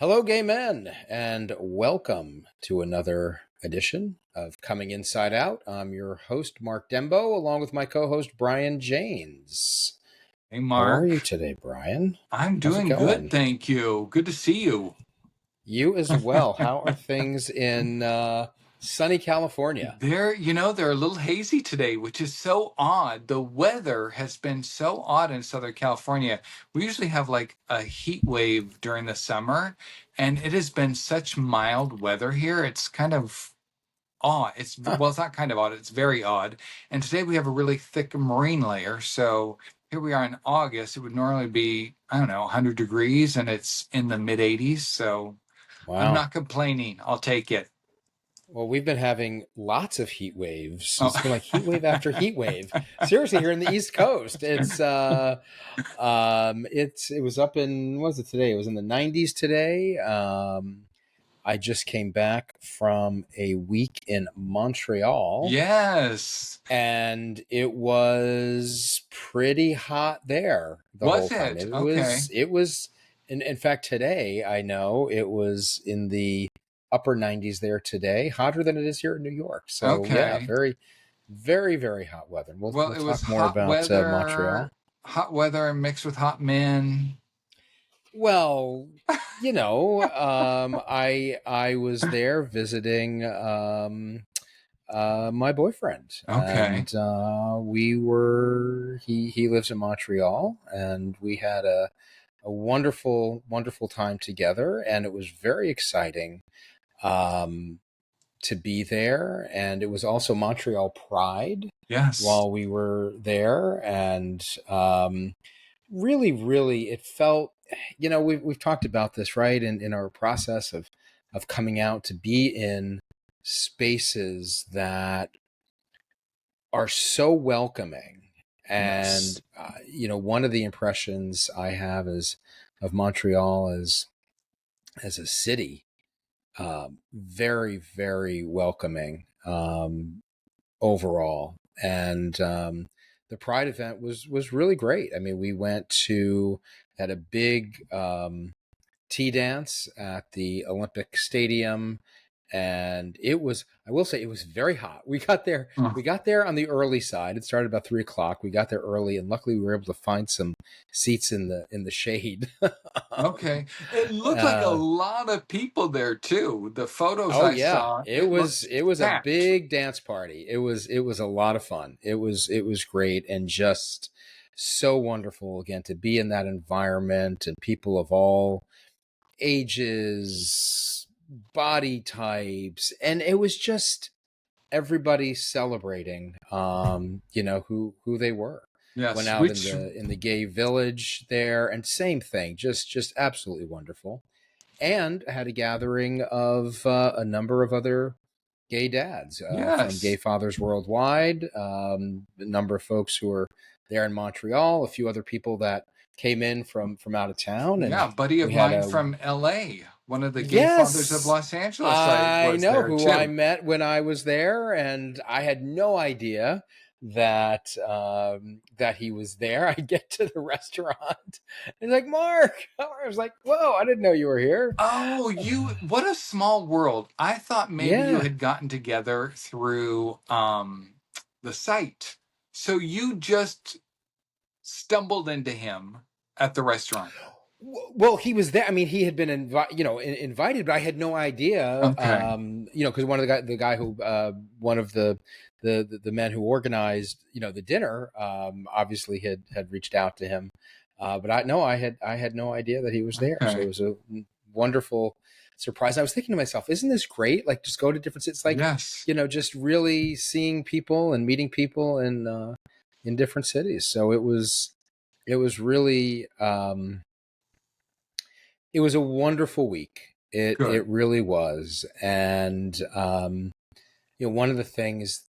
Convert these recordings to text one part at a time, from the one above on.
Hello, gay men, and welcome to another edition of Coming Inside Out. I'm your host, Mark Dembo, along with my co host, Brian Janes. Hey, How are you Mark. today, Brian? I'm How's it doing good, going? thank you. Good to see you. You as well. How are things in sunny California? They're a little hazy today, which is so odd. The weather has been so odd in Southern California. We usually have like a heat wave during the summer, and it has been such mild weather here. It's kind of odd. Huh. It's not kind of odd, it's very odd. And today we have a really thick marine layer. So here we are in August. It would normally be, I don't know, 100 degrees, and it's in the mid 80s. So I'm Wow. not complaining. I'll take it. Well, we've been having lots of heat waves. Oh, It's been like heat wave after heat wave. Seriously, here in the East Coast, it was up in, what was it today? It was in the 90s today. I just came back from a week in Montreal, yes. and it was pretty hot there the whole Was time. it? It Okay. was it was in fact today I know it was in the upper 90s there today, hotter than it is here in New York. So yeah, Okay. very very very hot weather. Well, We'll it was talk more about Montreal. hot weather mixed with hot men. Well, I was there visiting my boyfriend, Okay. and he lives in Montreal, and we had a wonderful wonderful time together, and it was very exciting um, to be there, and it was also Montreal Pride Yes. while we were there, and really, really, it felt, we've talked about this, right? In our process of coming out, to be in spaces that are so welcoming. Yes. And, one of the impressions I have is of Montreal as a city, very, very welcoming overall. And the Pride event was really great. I mean, we went to had a big tea dance at the Olympic Stadium, and it was, I will say, it was very hot. We Oh, got there on the early side. It started about 3 o'clock. We got there early, and luckily we were able to find some seats in the shade. okay. It looked like a uh, lot of people there too. The photos Oh I yeah, saw, it looked it was a packed. big dance party. It was a lot of fun. It was great, and just so wonderful again to be in that environment, and people of all ages, body types, and it was just everybody celebrating who they were. Went Yes, out which in the gay village there, and same thing, just absolutely wonderful. And had a gathering of a number of other gay dads from Gay yes. Fathers Worldwide, a number of folks who were there in Montreal, a few other people that came in from out of town, and Yeah, a buddy of we had mine a from LA, one of the gay fathers of yes. Los Angeles, I I was know there who I too. met when I was there, and I had no idea that he was there. I get to the restaurant, and he's like, "Mark." I was like, "Whoa, I didn't know you were here." Oh, what a small world. I thought maybe you Yeah. had gotten together through the site. So you just stumbled into him at the restaurant. Well, he was there. I mean, he had been invited, but I had no idea. Okay. Because the guy who, one of the men who organized, the dinner, obviously had reached out to him. But I had no idea that he was there. So it Okay. was a wonderful surprise. I was thinking to myself, isn't this great? Like, just go to different cities, like, Yes. just really seeing people and meeting people in different cities. So it was really. It was a wonderful week. It Good. really was, and one of the things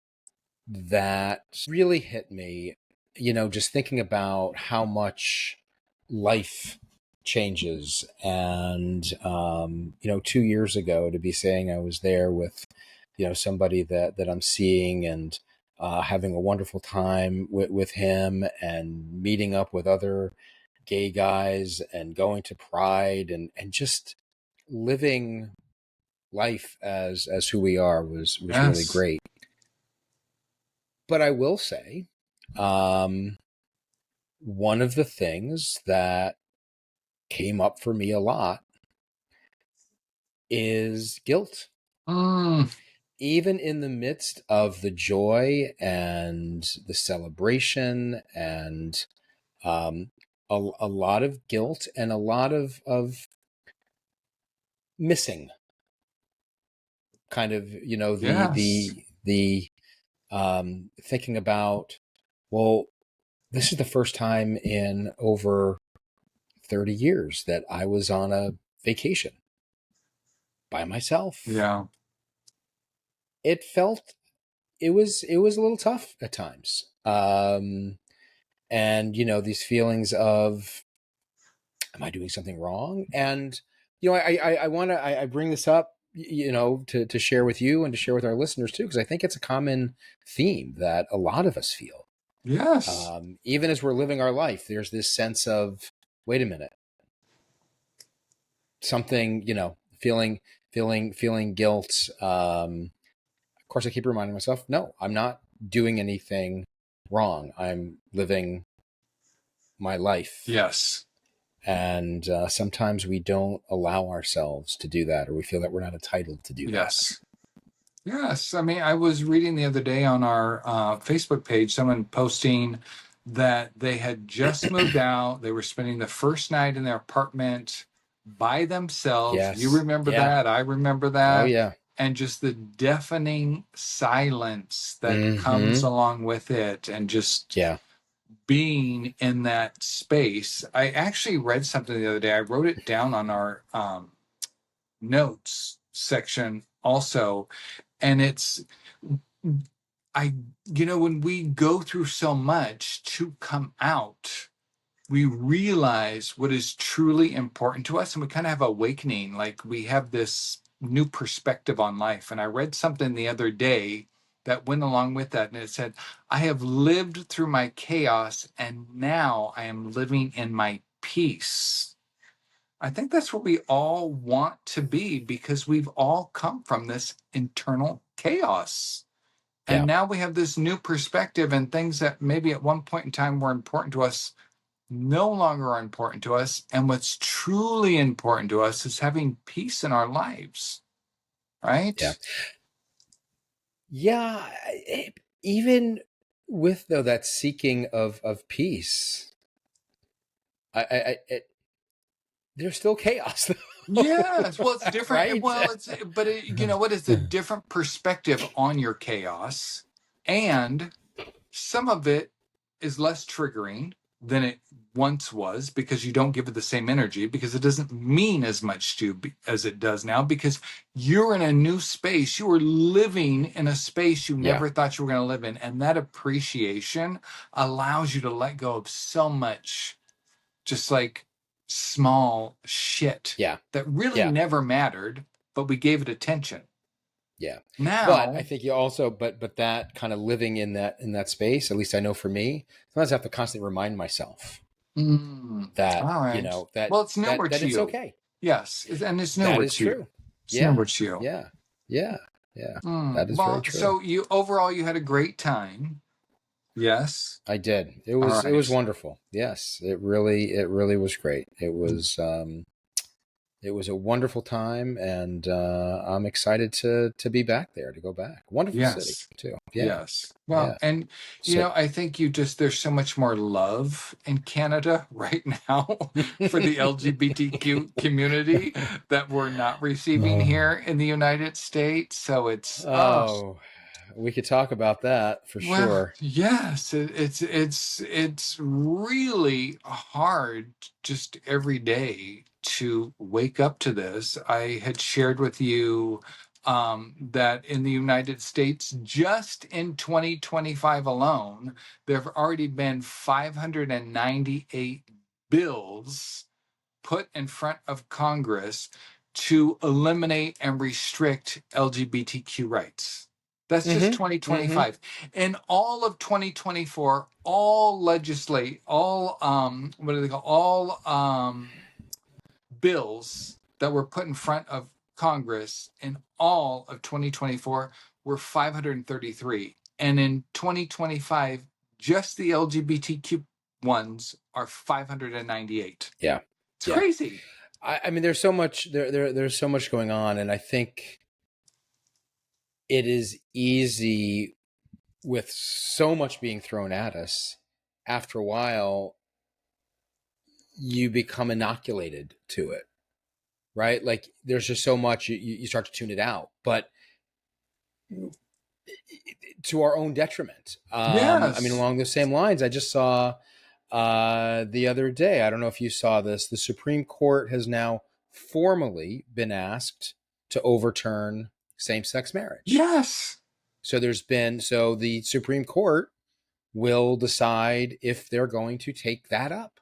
that really hit me, just thinking about how much life changes, and 2 years ago to be saying I was there with somebody that I'm seeing, and having a wonderful time with him, and meeting up with other gay guys, and going to Pride, and just living life as who we are was really Yes. great. But I will say, um, one of the things that came up for me a lot is guilt. Mm, Even in the midst of the joy and the celebration and um, a lot of guilt and a lot of missing, kind of, yes. the thinking about, well, this is the first time in over 30 years that I was on a vacation by myself. Yeah. It felt, it was a little tough at times. And these feelings of, am I doing something wrong? And I want to, I bring this up, to share with you and to share with our listeners too, because I think it's a common theme that a lot of us feel. Yes. Even as we're living our life, there's this sense of, wait a minute, something, feeling guilt. Of course, I keep reminding myself, no, I'm not doing anything wrong. I'm living my life. Yes. And sometimes we don't allow ourselves to do that, or we feel that we're not entitled to do that. Yes. Yes. I mean, I was reading the other day on our Facebook page, someone posting that they had just moved out. They were spending the first night in their apartment by themselves. You Yes. remember Yeah. that. I remember Oh, that. yeah. And just the deafening silence that comes Mm-hmm. along with it, and just Yeah. being in that space. I actually read something the other day. I wrote it down on our notes section also, and it's, I when we go through so much to come out, we realize what is truly important to us, and we kind of have awakening, like we have this new perspective on life. And I read something the other day that went along with that, and it said, I have lived through my chaos, and now I am living in my peace. I think that's what we all want to be, because we've all come from this internal chaos. And Yeah. now we have this new perspective, and things that maybe at one point in time were important to us no longer are important to us. And what's truly important to us is having peace in our lives, Yeah. right? Yeah. Even with, though, that seeking of peace, there's still chaos, Yes. Well, it's different. right? Well, but what is a different perspective on your chaos? And some of it is less triggering than it once was, because you don't give it the same energy, because it doesn't mean as much to you as it does now, because you're in a new space. You are living in a space you Yeah. never thought you were going to live in. And that appreciation allows you to let go of so much, just like small shit Yeah. that really Yeah. never mattered, but we gave it attention. Yeah. But I Now, think you also, but that kind of living in that space, at least I know for me, sometimes I have to constantly remind myself that, all right. that Well, it's newer that to it's you. okay. Yes, and it's That newer is to you. true. It's Yeah. newer to you. Yeah. Yeah. Yeah. That is very Well, true. so you overall you had a great time. Yes. I did. It All was it right. was wonderful. Yes, it really was great. It was a wonderful time, and I'm excited to be back there, to go back. Wonderful city Yes. too. Yeah. Yes. Well, Yeah. and So I think there's so much more love in Canada right now for the LGBTQ community that we're not receiving oh, here in the United States. So it's oh, we could talk about that for well, sure. yes, it's really hard just every day to wake up to this. I had shared with you that in the United States, just in 2025 alone, there have already been 598 bills put in front of Congress to eliminate and restrict LGBTQ rights. That's just Mm-hmm. Mm-hmm. 2025. In all of 2024, all what do they call, all bills that were put in front of Congress in all of 2024 were 533. And in 2025, just the LGBTQ ones are 598. Yeah. It's Yeah. crazy. I mean, there's so much there's so much going on, and I think it is easy with so much being thrown at us. After a while, you become inoculated to it, right? Like there's just so much you start to tune it out, but to our own detriment. I mean, Yes. along those same lines, I just saw the other day. I don't know if you saw this. The Supreme Court has now formally been asked to overturn same-sex marriage. Yes. So the Supreme Court will decide if they're going to take that up.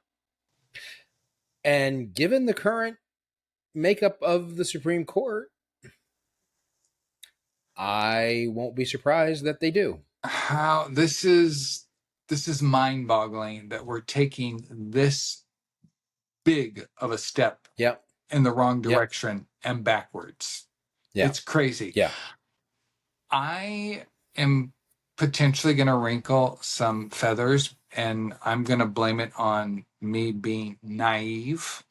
And given the current makeup of the Supreme Court, I won't be surprised that they do. How this is mind-boggling that we're taking this big of a step Yep. in the wrong Yep. direction and backwards. Yeah. It's crazy. Yeah. I am potentially going to wrinkle some feathers, and I'm going to blame it on me being naive.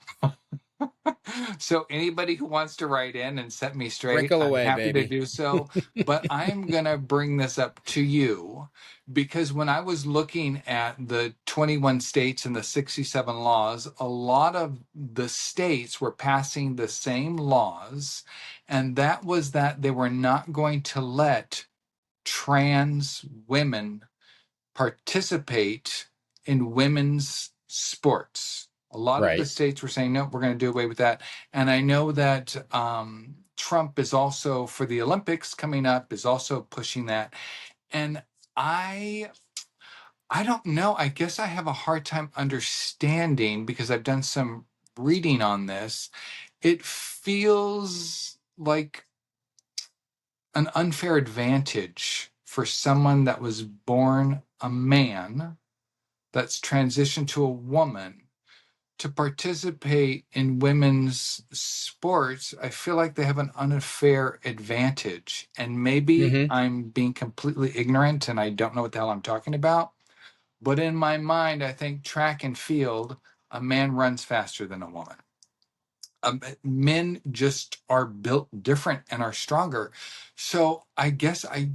So anybody who wants to write in and set me straight, Wrinkle I'm away, happy to baby. do so. But I'm going to bring this up to you because when I was looking at the 21 states and the 67 laws, a lot of the states were passing the same laws, and that was that they were not going to let trans women participate in women's sports. A lot of the Right. states were saying, no, we're going to do away with that. And I know that Trump is also, for the Olympics coming up, is also pushing that. And I don't know. I guess I have a hard time understanding because I've done some reading on this. It feels like an unfair advantage for someone that was born a man that's transitioned to a woman to participate in women's sports. I feel like they have an unfair advantage. And maybe Mm-hmm. I'm being completely ignorant and I don't know what the hell I'm talking about. But in my mind, I think track and field, a man runs faster than a woman. Men just are built different and are stronger. So I guess I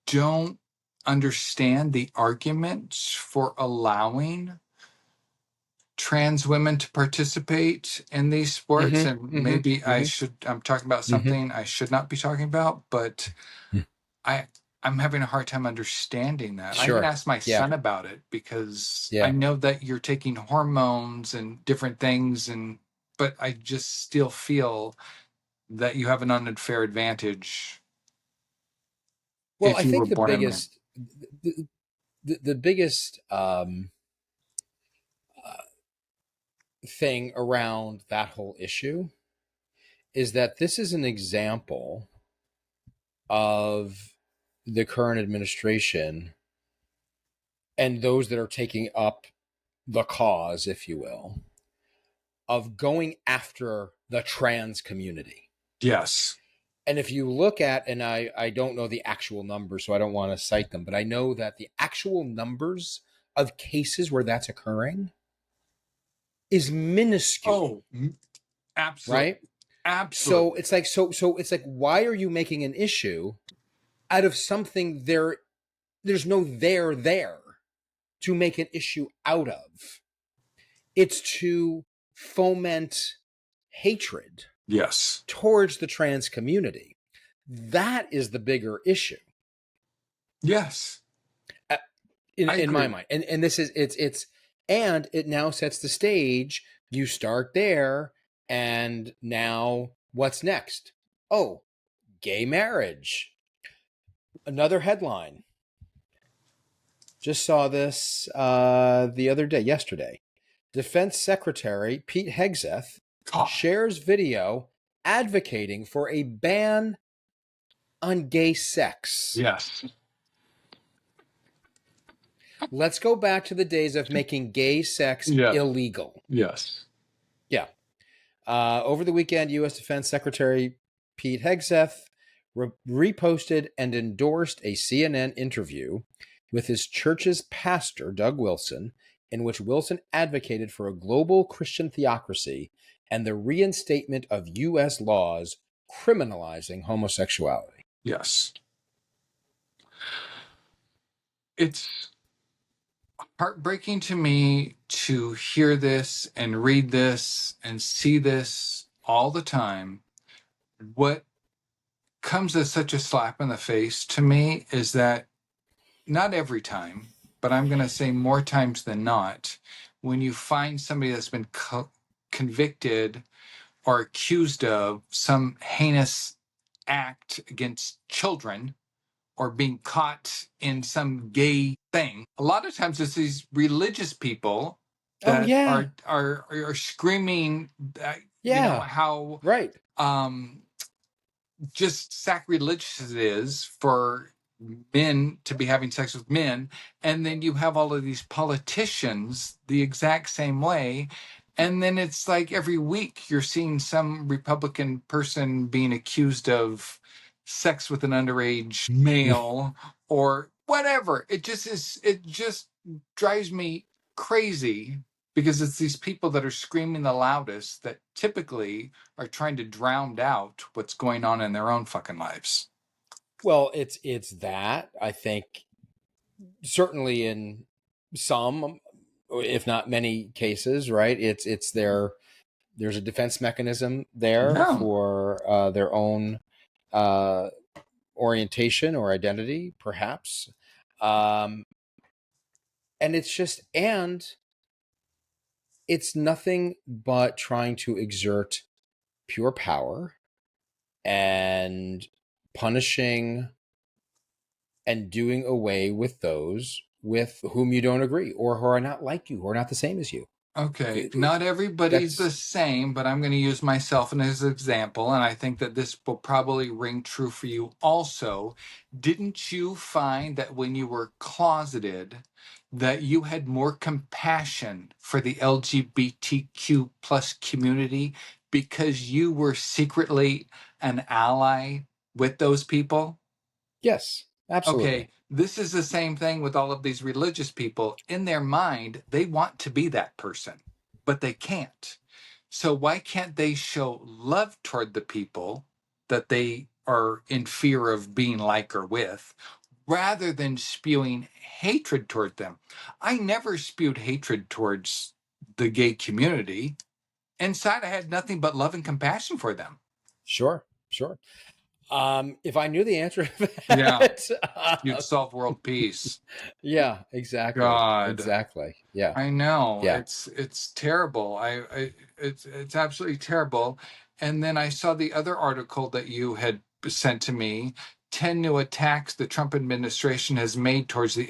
don't understand the arguments for allowing trans women to participate in these sports. And Mm-hmm. maybe Mm-hmm. Mm-hmm. I'm talking about Mm-hmm. something I should not be talking about, but I, I'm having a hard time understanding that. I even Sure. asked my Yeah. son about it because I Yeah. know that you're taking hormones and different things, but I just still feel that you have an unfair advantage Well, if I you were think born a man. the biggest thing around that whole issue is that this is an example of the current administration and those that are taking up the cause, if you will, of going after the trans community. Yes. And if you look at, and I don't know the actual numbers, so I don't want to cite them, but I know that the actual numbers of cases where that's occurring is minuscule, Oh, absolutely. right? So Absolutely. it's like so it's like why are you making an issue out of something there's no there to make an issue out of? It's to foment hatred Yes. towards the trans community. That is the bigger issue. Yes. Uh, I in my agree. mind. And this is it's and it now sets the stage. You start there, and now what's next? Oh, gay marriage. Another headline. Just saw this the other day, yesterday. Defense Secretary Pete Hegseth God. shares video advocating for a ban on gay sex. Yes. Let's go back to the days of making gay sex Yeah. illegal. Yes. Yeah. Over the weekend, U.S. Defense Secretary Pete Hegseth reposted and endorsed a CNN interview with his church's pastor, Doug Wilson, in which Wilson advocated for a global Christian theocracy and the reinstatement of U.S. laws criminalizing homosexuality. Yes. It's heartbreaking to me to hear this and read this and see this all the time. What comes as such a slap in the face to me is that not every time, but I'm going to say more times than not, when you find somebody that's been convicted or accused of some heinous act against children or being caught in some gay thing, a lot of times it's these religious people Oh, that yeah. are screaming that, Yeah. how Right. um just sacrilegious it is for men to be having sex with men. And then you have all of these politicians the exact same way. And then it's like every week you're seeing some Republican person being accused of sex with an underage male or whatever. It just drives me crazy because it's these people that are screaming the loudest that typically are trying to drown out what's going on in their own fucking lives. Well, it's that, I think, certainly in some, if not many cases, right? It's there's a defense mechanism there Yeah. for their own uh, orientation or identity, perhaps. Um, and it's nothing but trying to exert pure power and punishing and doing away with those with whom you don't agree or who are not like you, who are not the same as you. Okay, not everybody's the That's same, but I'm going to use myself as an example, and I think that this will probably ring true for you also. Didn't you find that when you were closeted, that you had more compassion for the LGBTQ plus community because you were secretly an ally with those people? yes, Okay, absolutely. this is the same thing with all of these religious people. In their mind, they want to be that person, but they can't. So why can't they show love toward the people that they are in fear of being like or with, rather than spewing hatred toward them? I never spewed hatred towards the gay community. Inside, I had nothing but love and compassion for them. Sure, sure. If I knew the answer to Yeah, that, you'd solve world peace. yeah, exactly, God. exactly. Yeah, I know yeah, it's terrible. It's absolutely terrible. And then I saw the other article that you had sent to me, 10 new attacks the Trump administration has made towards the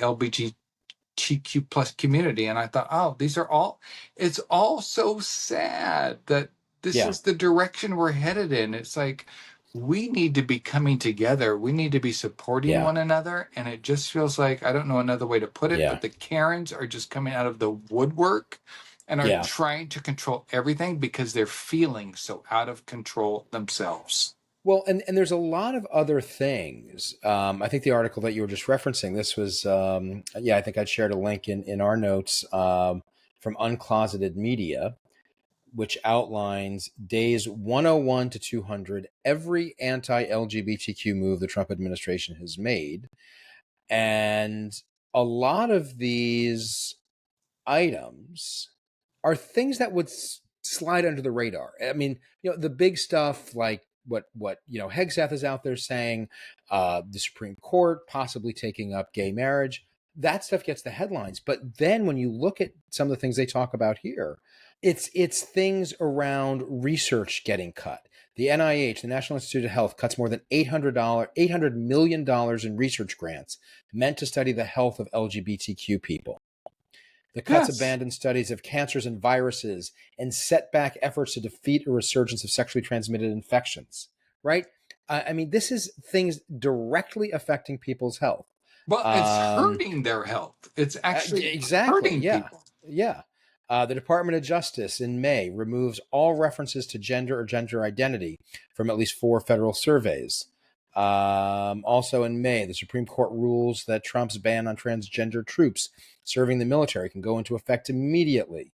LGBTQ plus community. And I thought, oh, these are all, it's all so sad that this yeah, is the direction we're headed in. It's like we need to be coming together. We need to be supporting yeah, one another. And it just feels like, I don't know another way to put it, yeah, but the Karens are just coming out of the woodwork and are yeah. trying to control everything because they're feeling so out of control themselves. Well, and there's a lot of other things. I think the article that you were just referencing, this was, yeah, I think I'd shared a link in our notes from Uncloseted Media, which outlines days 101 to 200, every anti LGBTQ move the Trump administration has made. And a lot of these items are things that would slide under the radar. I mean, the big stuff like what Hegseth is out there saying, the Supreme Court possibly taking up gay marriage. That stuff gets the headlines. But then when you look at some of the things they talk about here, it's things around research getting cut. The NIH, the National Institute of Health, cuts more than $800 million in research grants meant to study the health of LGBTQ people. The cuts Yes. abandon studies of cancers and viruses and set back efforts to defeat a resurgence of sexually transmitted infections, right? I mean, this is things directly affecting people's health. Well, it's Um, hurting their health. It's actually exactly. hurting Yeah. people. Yeah. The Department of Justice in May removes all references to gender or gender identity from at least 4 federal surveys. Also in May, the Supreme Court rules that Trump's ban on transgender troops serving the military can go into effect immediately.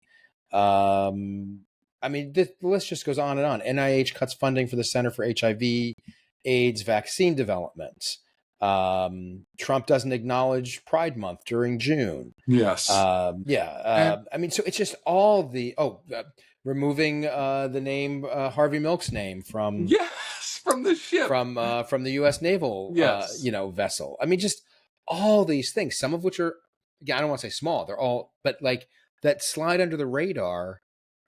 I mean, the list just goes on and on. NIH cuts funding for the Center for HIV/AIDS vaccine development. Trump doesn't acknowledge Pride Month during June. Yes. And I mean, so it's just all the removing the name Harvey Milk's name yes, from the ship. from the U.S. naval Yes. vessel. I mean, just all these things. Some of which are, yeah, I don't want to say small. They're all, but like that slide under the radar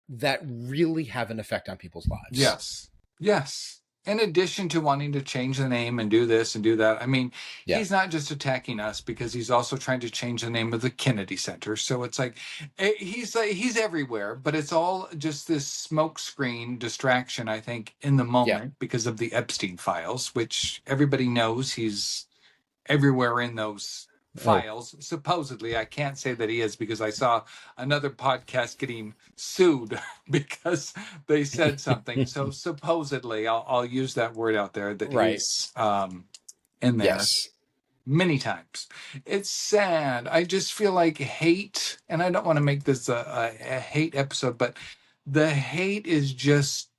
that really have an effect on people's lives. Yes. Yes. In addition to wanting to change the name and do this and do that, I mean, Yeah, he's not just attacking us because he's also trying to change the name of the Kennedy Center. So it's like he's everywhere, but it's all just this smokescreen distraction, I think, in the yeah, moment because of the Epstein files, which everybody knows he's everywhere in those oh, files. Supposedly, I can't say that he is because I saw another podcast getting sued because they said something. So supposedly, I'll use that word out there that right. he's in there Yes, many times. It's sad. I just feel like hate, and I don't want to make this a hate episode, but the hate is just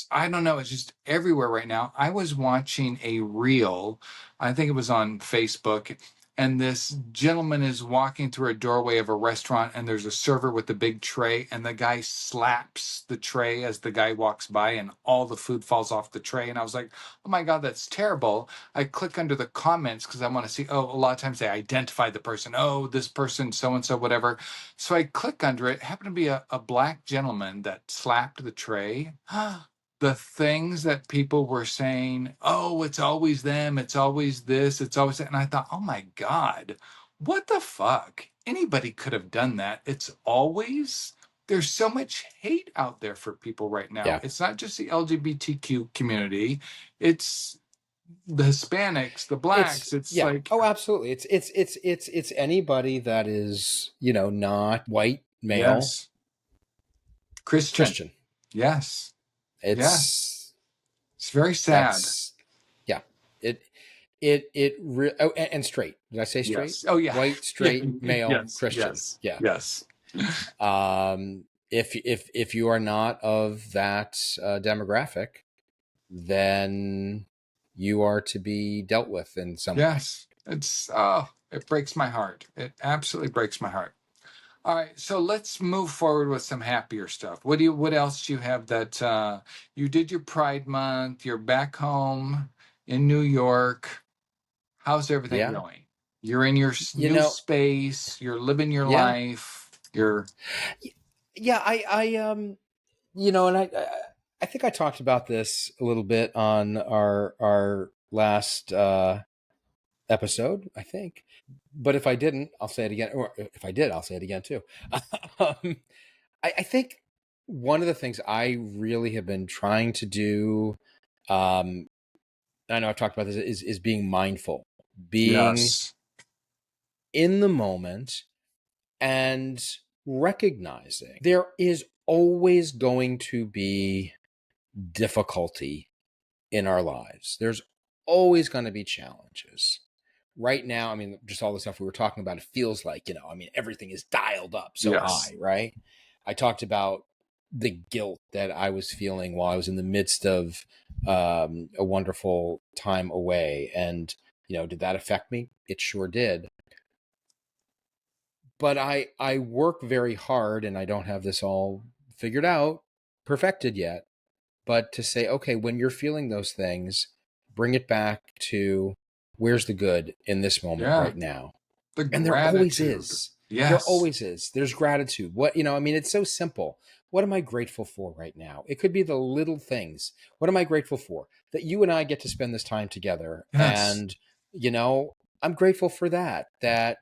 I don't know. It's just everywhere right now. I was watching a reel, I think it was on Facebook, and this gentleman is walking through a doorway of a restaurant, and there's a server with a big tray, and the guy slaps the tray as the guy walks by, and all the food falls off the tray. And I was like, oh my God, that's terrible. I click under the comments because I want to see, oh, a lot of times they identify the person. Oh, this person, so and so, whatever. So I click under it. It happened to be a black gentleman that slapped the tray. The things that people were saying, oh, it's always them, it's always this, it's always that. And I thought, oh my God, what the fuck? Anybody could have done that. It's always, there's so much hate out there for people right now. yeah. It's not just the LGBTQ community, it's the Hispanics, the It's blacks. It's yeah. like, Oh, absolutely. It's anybody that is not white male yes, Christian. Christian. Yes, yes. It's It's very sad. that's yeah. Oh, and straight. Did I say straight? Yes. Oh, yeah. White, Yeah. straight, male, Yes. Christian. Yes. Yeah. Yes. If you are not of that demographic, then you are to be dealt with in some way. Yes. It's oh, it breaks my heart. It absolutely breaks my heart. All right, so let's move forward with some happier stuff. What else do you have that you did your Pride Month, you're back home in New York. How's everything Yeah. going? You're in your You new know, space, you're living your yeah. life. You're Yeah, and I think I talked about this a little bit on our last episode, I think. But if I didn't, I'll say it again. Or if I did, I'll say it again too. um, I think one of the things I really have been trying to do, um, I know I've talked about this, is being mindful, being yes. in the moment and recognizing there is always going to be difficulty in our lives. There's always going to be challenges. Right now, I mean, just all the stuff we were talking about, it feels like, I mean, everything is dialed up so Yes. high, right? I talked about the guilt that I was feeling while I was in the midst of a wonderful time away. And, did that affect me? It sure did. But I work very hard, and I don't have this all figured out, perfected yet. But to say, okay, when you're feeling those things, bring it back to where's the good in this moment Yeah. right now. The And there always gratitude. is. There Yes. always is. There's gratitude. I mean, it's so simple. What am I grateful for right now? It could be the little things. What am I grateful for? That you and I get to spend this time together. Yes. And, I'm grateful for that. That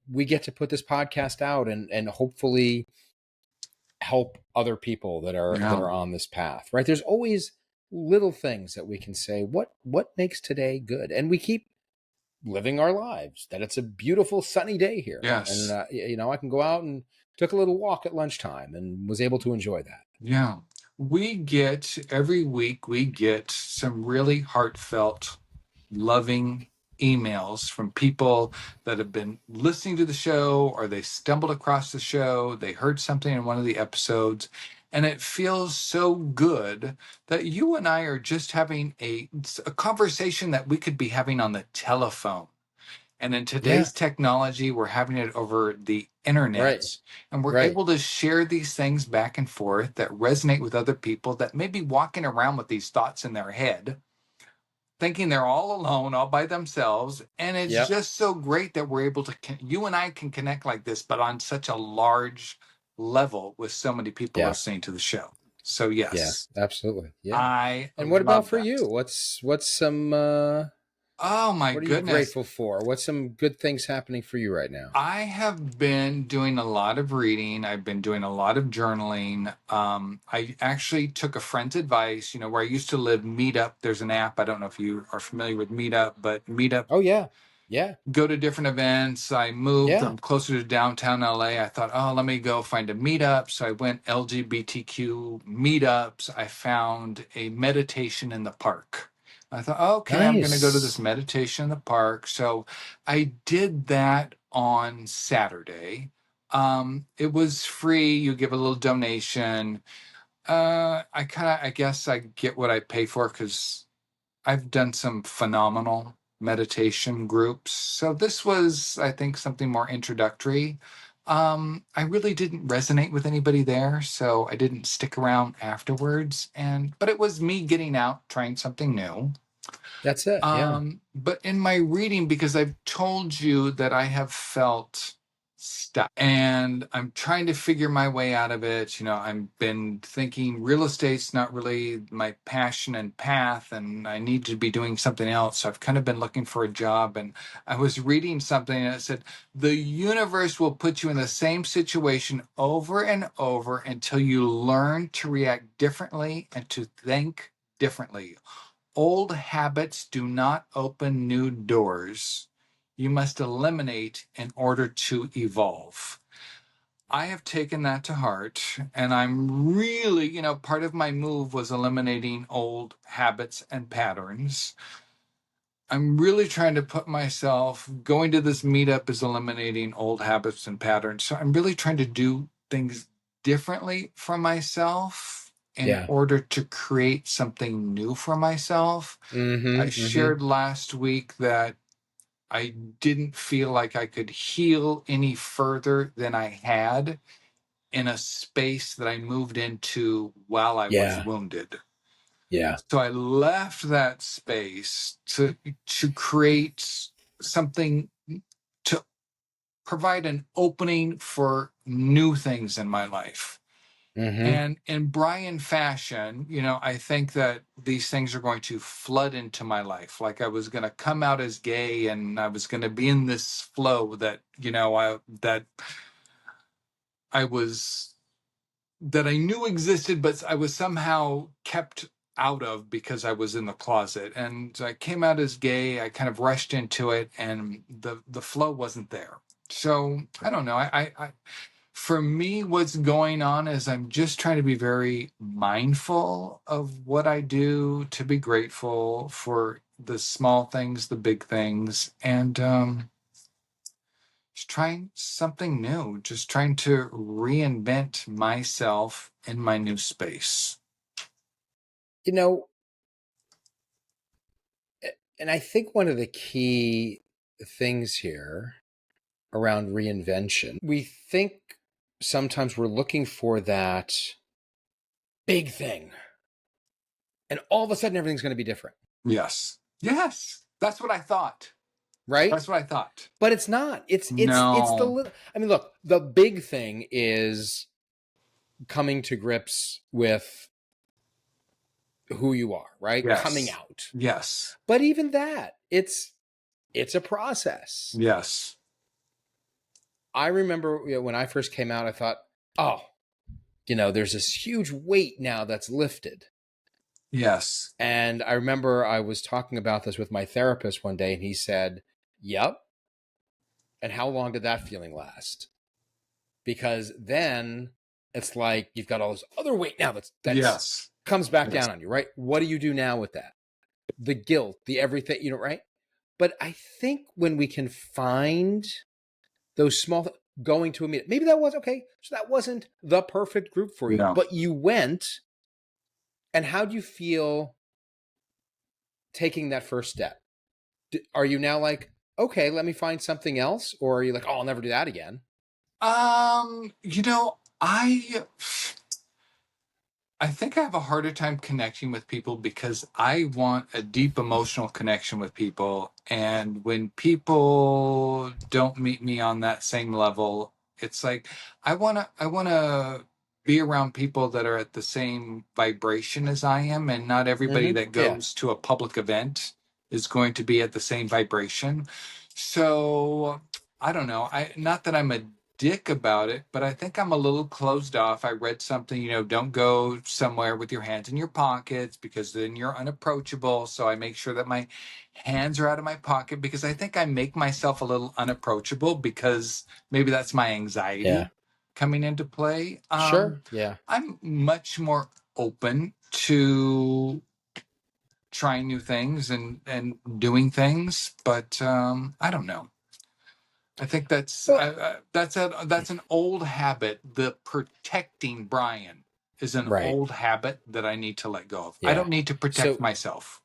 we get to put this podcast out and hopefully help other people that Yeah. are on this path, right? There's always little things that we can say, what makes today good? And we keep living our lives, that it's a beautiful sunny day here. And, Yes. I can go out and took a little walk at lunchtime and was able to enjoy that. Yeah. We get every week, we get some really heartfelt, loving emails from people that have been listening to the show or they stumbled across the show, they heard something in one of the episodes, and it feels so good that you and I are just having a conversation that we could be having on the telephone. And in Yeah. today's technology, we're having it over the Right. internet. And we're Right. able to share these things back and forth that resonate with other people that may be walking around with these thoughts in their head, thinking they're all alone, all by themselves. And it's Yep. just so great that we're able to, you and I can connect like this, but on such a large level with so many people Yeah. listening to the show. So, Yeah. yes, Absolutely. Yeah. I And what about love for that. you? What's some Oh, my what are you goodness. grateful for? What's some good things happening for you right now? I have been doing a lot of reading. I've been doing a lot of journaling. I actually took a friend's advice, where I used to live, Meetup. There's an app. I don't know if you are familiar with Meetup, but Meetup, Oh yeah. Yeah. go to different events. I moved. Yeah. I'm closer to downtown LA. I thought, oh, let me go find a meetup. So I went LGBTQ meetups. I found a meditation in the park. I thought, okay, I'm going to go to this Nice. meditation in the park. So I did that on Saturday. It was free. You give a little donation. I guess I get what I pay for because I've done some phenomenal meditation groups. So this was, I think, something more introductory. I really didn't resonate with anybody there, so I didn't stick around afterwards. But it was me getting out, trying something new. That's it. Yeah. But in my reading, because I've told you that I have felt stuck and I'm trying to figure my way out of it. I've been thinking real estate's not really my passion and path, and I need to be doing something else. So I've kind of been looking for a job, and I was reading something and it said, the universe will put you in the same situation over and over until you learn to react differently and to think differently. Old habits do not open new doors. You must eliminate in order to evolve. I have taken that to heart, and I'm really, part of my move was eliminating old habits and patterns. I'm really trying to put myself, going to this meetup is eliminating old habits and patterns. So I'm really trying to do things differently for myself in Yeah. order to create something new for myself. I Mm-hmm. Mm-hmm. shared last week that I didn't feel like I could heal any further than I had in a space that I moved into while I was Yeah. wounded. Yeah. So I left that space to create something, to provide an opening for new things in my life. Mm-hmm. And in Brian fashion, I think that these things are going to flood into my life. Like I was going to come out as gay and I was going to be in this flow that, I was, that I knew existed, but I was somehow kept out of because I was in the closet. And I came out as gay. I kind of rushed into it and the flow wasn't there. So I don't know. I for me, what's going on is I'm just trying to be very mindful of what I do, to be grateful for the small things, the big things, and just trying something new, just trying to reinvent myself in my new space. You know, and I think one of the key things here around reinvention, we think sometimes we're looking for that big thing, and all of a sudden everything's going to be different, Yes. Yes. That's what I thought. right? That's what I thought. But it's not. It's the No. little. I mean, look, the big thing is coming to grips with who you are, right? Coming Yes. out. Yes. But even that, it's a process. Yes. I remember when I first came out, I thought, oh, there's this huge weight now that's lifted. Yes. And I remember I was talking about this with my therapist one day, and he said, Yep. And how long did that feeling last? Because then it's like you've got all this other weight now that's Yes. comes back Yes. down on you, right? What do you do now with that? The guilt, the everything, right? But I think when we can find those small going to a meeting, maybe that was okay. So that wasn't the perfect group for you, Yeah. but you went. And how do you feel taking that first step? Are you now like, okay, let me find something else, or are you like, oh, I'll never do that again? You know, I think I have a harder time connecting with people because I want a deep emotional connection with people. And when people don't meet me on that same level, it's like I wanna be around people that are at the same vibration as I am, and not everybody that Yeah, goes to a public event is going to be at the same vibration. So I don't know. I not that I'm a dick about it, but I think I'm a little closed off. I read something, don't go somewhere with your hands in your pockets because then you're unapproachable. So I make sure that my hands are out of my pocket because I think I make myself a little unapproachable because maybe that's my yeah, anxiety coming into play. sure, yeah. I'm much more open to trying new things and doing things, but I don't know. I think Well, that's an old habit. The protecting Brian is an right, old habit that I need to let go of. I yeah. don't need to protect So, myself.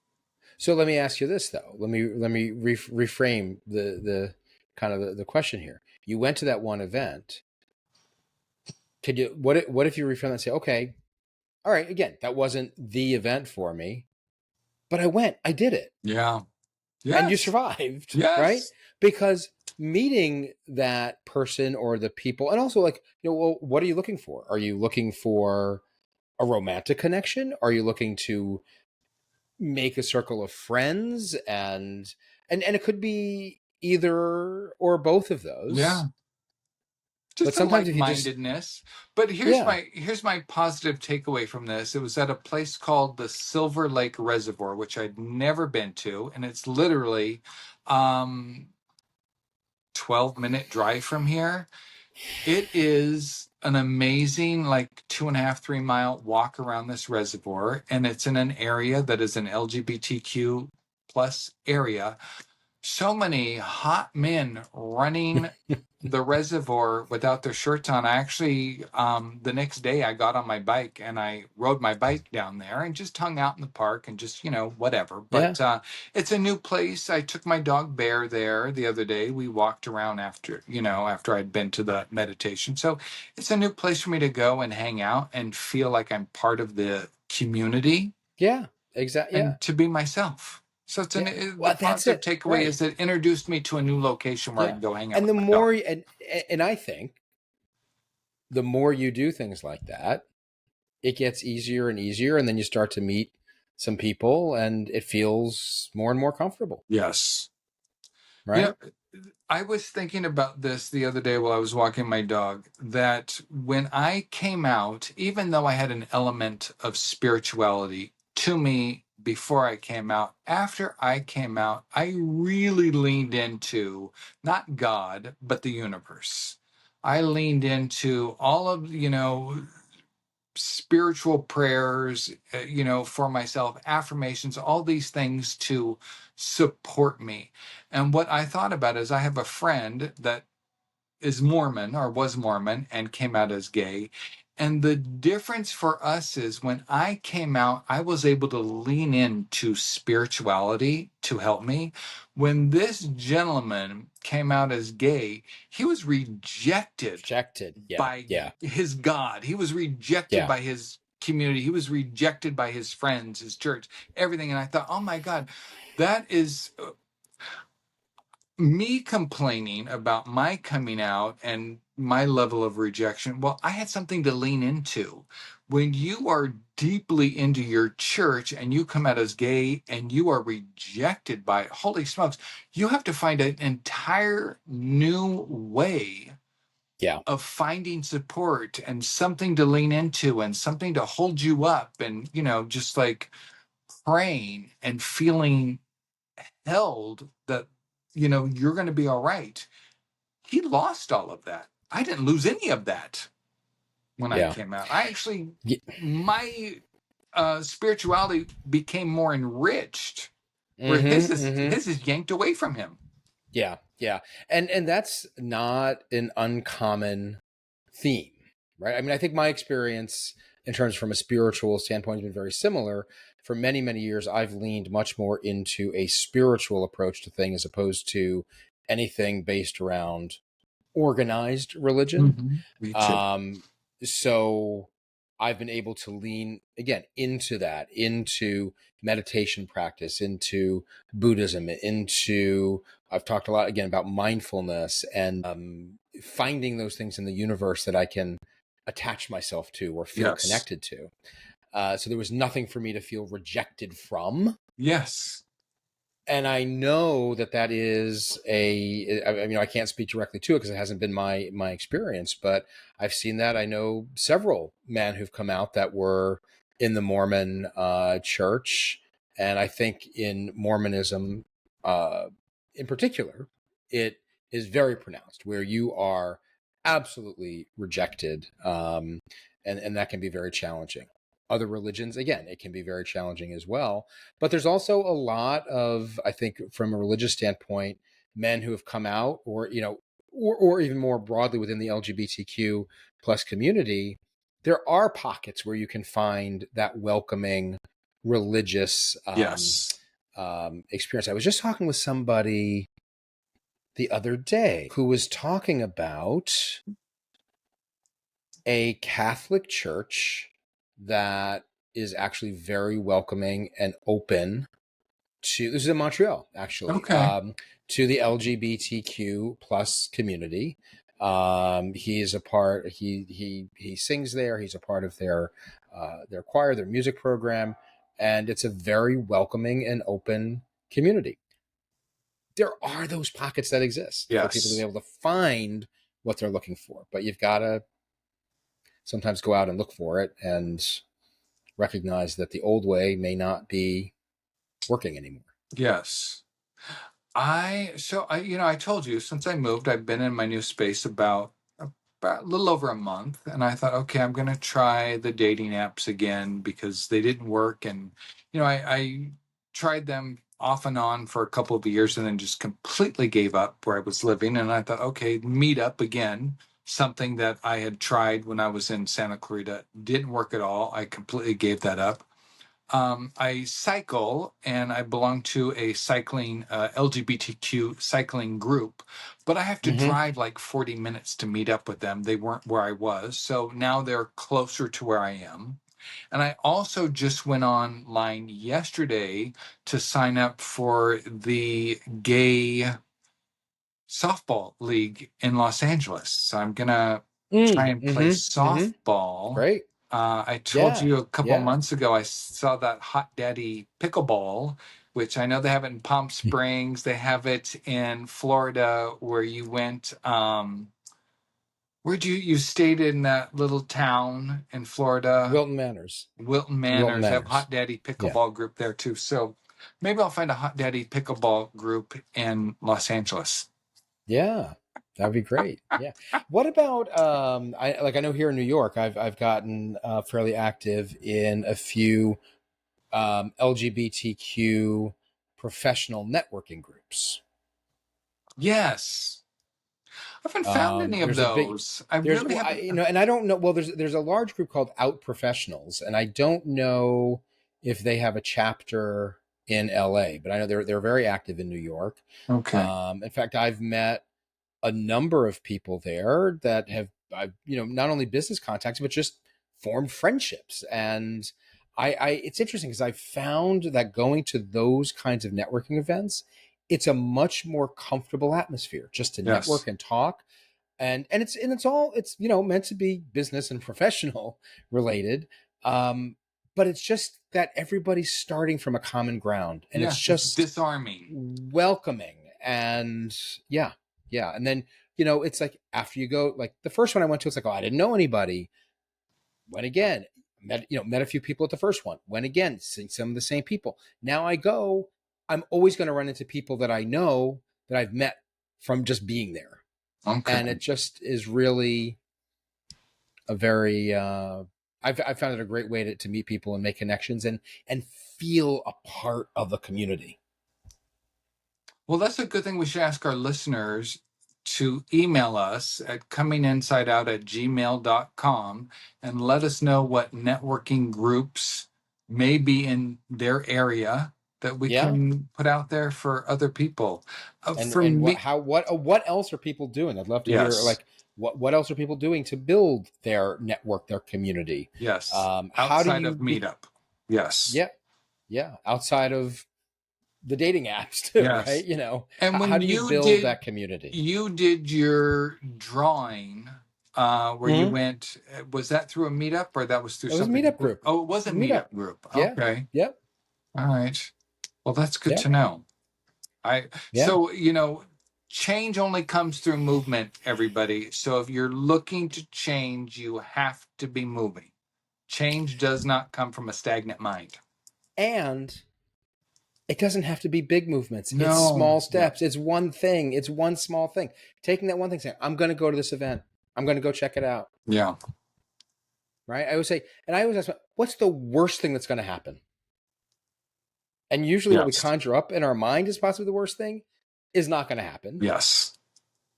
so let me ask you this though. Let me reframe the kind of the question here. You went to that one event. Could you what if you reframe that and say, okay, all right, again, that wasn't the event for me, but I went, I did it, Yeah. and you Yes. survived, right? Yes. Because meeting that person or the people, and also like, well, what are you looking for? Are you looking for a romantic connection? Are you looking to make a circle of friends? And it could be either or both of those. Yeah. But Just a sometimes if you just, like-mindedness. But yeah, here's my positive takeaway from this. It was at a place called the Silver Lake Reservoir, which I'd never been to, and it's literally 12-minute drive from here. It is an amazing, like 2.5, 3 mile walk around this reservoir, and it's in an area that is an LGBTQ plus area. So many hot men running the reservoir without their shirts on. I actually, the next day, I got on my bike and I rode my bike down there and just hung out in the park and just, whatever. yeah, But it's a new place. I took my dog Bear there the other day. We walked around after I'd been to the meditation. So it's a new place for me to go and hang out and feel like I'm part of the community yeah, exactly, yeah, and to be myself. So yeah. the Well, that's positive it, takeaway right? is it introduced me to a new location where I Yeah. can go hang out And with the my dog. more, and I think the more you do things like that, it gets easier and easier. And then you start to meet some people and it feels more and more comfortable, Yes. You know, right? I was thinking about this the other day while I was walking my dog, that when I came out, even though I had an element of spirituality to me before I came out, after I came out, I really leaned into not God, but the universe. I leaned into all of, spiritual prayers, for myself, affirmations, all these things to support me. And what I thought about is I have a friend that is Mormon or was Mormon and came out as gay. And the difference for us is when I came out, I was able to lean into spirituality to help me. When this gentleman came out as gay, he was rejected Rejected. Yeah. by Yeah. his God. He was rejected Yeah. by his community. He was rejected by his friends, his church, everything. And I thought, oh my God, that is me complaining about my coming out and my level of rejection. Well, I had something to lean into. When you are deeply into your church and you come out as gay and you are rejected by it, holy smokes, you have to find an entire new way Yeah. of finding support and something to lean into and something to hold you up and, just like praying and feeling held that you're going to be all right. He lost all of that. I didn't lose any of that when I Yeah. came out. I actually, Ye- my spirituality became more enriched, where Mm-hmm. Mm-hmm. his is yanked away from him. Yeah. Yeah. And that's not an uncommon theme, right? I mean, I think my experience in terms from a spiritual standpoint has been very similar. For many, many years, I've leaned much more into a spiritual approach to things as opposed to anything based around organized religion. Me too. Um, so I've been able to lean again into that, into meditation practice, into Buddhism, into I've talked a lot again about mindfulness and finding those things in the universe that I can attach myself to or feel Yes. connected to. So there was nothing for me to feel rejected from, Yes. and I know that that is I mean, I can't speak directly to it because it hasn't been my experience, but I've seen that. I know several men who've come out that were in the Mormon church, and I think in Mormonism, uh, in particular, it is very pronounced where you are absolutely rejected, and that can be very challenging. Other religions, again, it can be very challenging as well, but there's also a lot of, I think, from a religious standpoint, men who have come out, or or even more broadly within the LGBTQ plus community, there are pockets where you can find that welcoming religious Yes. experience. I was just talking with somebody the other day who was talking about a Catholic church that is actually very welcoming and open to, this is in Montreal actually, Okay. to the LGBTQ plus community. He is a part. He sings there. He's a part of their choir, their music program, and it's a very welcoming and open community. There are those pockets that exist for people to be Yes. able to find what they're looking for, but you've got to sometimes go out and look for it and recognize that the old way may not be working anymore. Yes. I told you since I moved, I've been in my new space about a little over a month, and I thought, okay, I'm gonna try the dating apps again because they didn't work, and I tried them off and on for a couple of years, and then just completely gave up where I was living, and I thought, okay, meet up again. Something that I had tried when I was in Santa Clarita didn't work at all. I completely gave that up. I cycle and I belong to a cycling LGBTQ cycling group, but I have to Mm-hmm. drive like 40 minutes to meet up with them. They weren't where I was, so now they're closer to where I am. And I also just went online yesterday to sign up for the gay softball league in Los Angeles. So I'm gonna try and play Mm-hmm. Mm-hmm. softball. Great. I told Yeah. you a couple Yeah. months ago I saw that Hot Daddy pickleball, which I know they have it in Palm Springs. They have it in Florida, where you went. Where'd you stayed in that little town in Florida, Wilton Manors. Wilton Wilton Manors. They have Manors. Hot Daddy Yeah. pickleball group there too. So maybe I'll find a Hot Daddy pickleball group in Los Angeles. Yeah. That would be great. Yeah. What about I know here in New York I've gotten fairly active in a few LGBTQ professional networking groups. Yes. I haven't found any of There's a big those. I there's really well, haven't. and I don't know. Well, there's a large group called Out Professionals, and I don't know if they have a chapter in LA, but I know they're very active in New York. Okay. In fact, I've met a number of people there that have I've not only business contacts but just formed friendships. And I it's interesting because I found that going to those kinds of networking events, it's a much more comfortable atmosphere just to Yes. network and talk. And it's all it's meant to be business and professional related. um but it's just that everybody's starting from a common ground, and it's Yes. It's just disarming. welcoming. And yeah, yeah. And then it's like after you go, like the first one I went to, it's like, oh, I didn't know anybody. Went again, met a few people at the first one, went again, seeing some of the same people. Now I go, I'm always going to run into people that I know, that I've met from just being there. Okay. And it just is really a very, I've found it a great way to meet people and make connections and feel a part of the community. Well, that's a good thing. We should ask our listeners to email us at cominginsideout@gmail.com and let us know what networking groups may be in their area that we Yeah. can put out there for other people. For And me, what else are people doing? I'd love to hear, yes, like, what else are people doing to build their network, their community? yes, How do outside you of be? Meetup. Yes, Yeah, yeah, outside of the dating apps too, right? yes. And How when do you build that community? you did your drawing where you Mm-hmm. went, was that through a meetup or that was through It was a something? meetup group. Oh, it was It a was a meetup. meetup group. Yeah. Okay. Yep. All right. Well, that's good Yep. to know. I Yeah. so change only comes through movement, everybody. So if you're looking to change, you have to be moving. Change does not come from a stagnant mind. And it doesn't have to be big movements. It's No. small Yeah. steps. It's one thing. It's one small thing. Taking that one thing, saying, I'm going to go to this event. I'm going to go check it out. Yeah. Right. I always say, and I always ask, what's the worst thing that's going to happen? And usually what we Yes. conjure up in our mind is possibly the worst thing is not going to happen. Yes.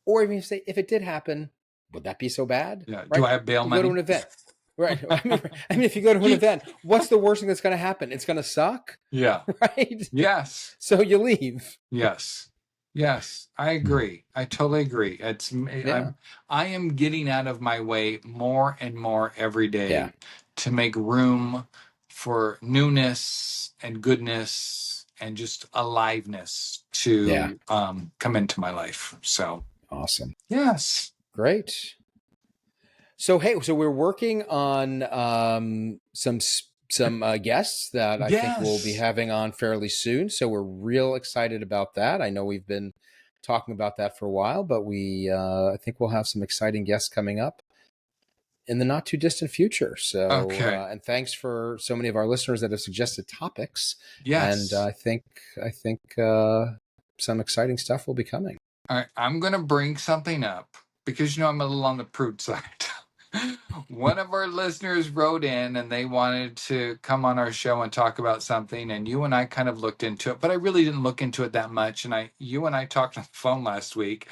Or even say, if it did happen, would that be so bad? Yeah. Do Right. I have bail You go to money? an event. Right. I mean, if you go to an event, what's the worst thing that's going to happen? It's going to suck. Yeah. Right. Yes. So you leave. Yes. Yes, I agree. I totally agree. Yeah. I am getting out of my way more and more every Yeah. day to make room for newness and goodness and just aliveness Yeah. to come into my life. So, Awesome. yes. Great. So hey, so we're working on some guests that I think we'll be Yes. having on fairly soon. So we're real excited about that. I know we've been talking about that for a while, but we I think we'll have some exciting guests coming up in the not too distant future. So Okay. and thanks for so many of our listeners that have suggested topics, and Yes. I think some exciting stuff will be coming. All right. I'm going to bring something up because, I'm a little on the prude side. One of our listeners wrote in and they wanted to come on our show and talk about something, and you and I kind of looked into it, but I really didn't look into it that much. And you and I talked on the phone last week,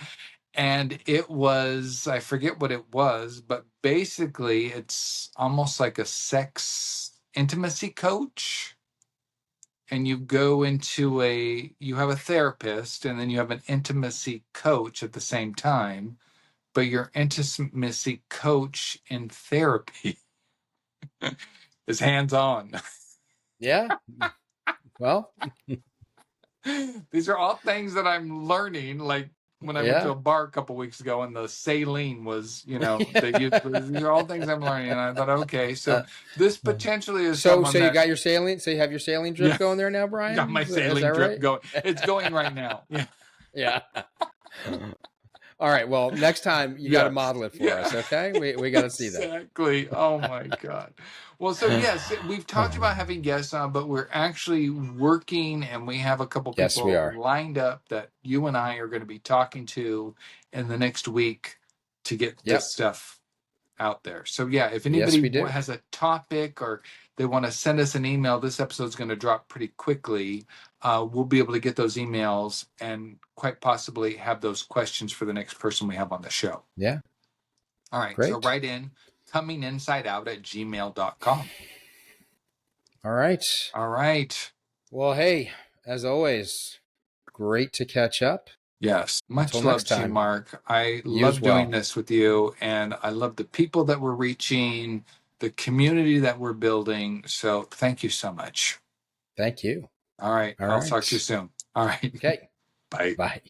and it was, I forget what it was, but basically it's almost like a sex intimacy coach. And you go into you have a therapist and then you have an intimacy coach at the same time, but your intimacy coach in therapy is hands on. Yeah. Well, These are all things that I'm learning. Like when I went to yeah. a bar a couple weeks ago and the saline was, they used, these are all things I'm learning. And I thought, okay, so this potentially is So someone you that, got your saline. So you have your saline drip yeah, going there now, got Brian. my Is that saline drip right? going. It's going right now. Yeah. Yeah. All right. Well, next time you got to Yes. model it for Yeah. us. Okay. We got to see that. Exactly. Oh my God. Well, so yes, we've talked about having guests on, but we're actually working and we have a couple Yes, we people are. lined up that you and I are going to be talking to in the next week to get this Yep. stuff out there. So yeah, if Yes, we anybody do. has a topic or they want to send us an email, this episode is going to drop pretty quickly. We'll be able to get those emails and quite possibly have those questions for the next person we have on the show. Yeah. All right. So Great. write in cominginsideout@gmail.com. All right. All right. Well, hey, as always, great to catch up. Yes. Until Much love next to you, time. Mark. I You as love doing well. this with you, and I love the people that we're reaching, the community that we're building. So thank you so much. Thank you. All right. All I'll talk right. to you soon. All right. Okay. Bye. Bye.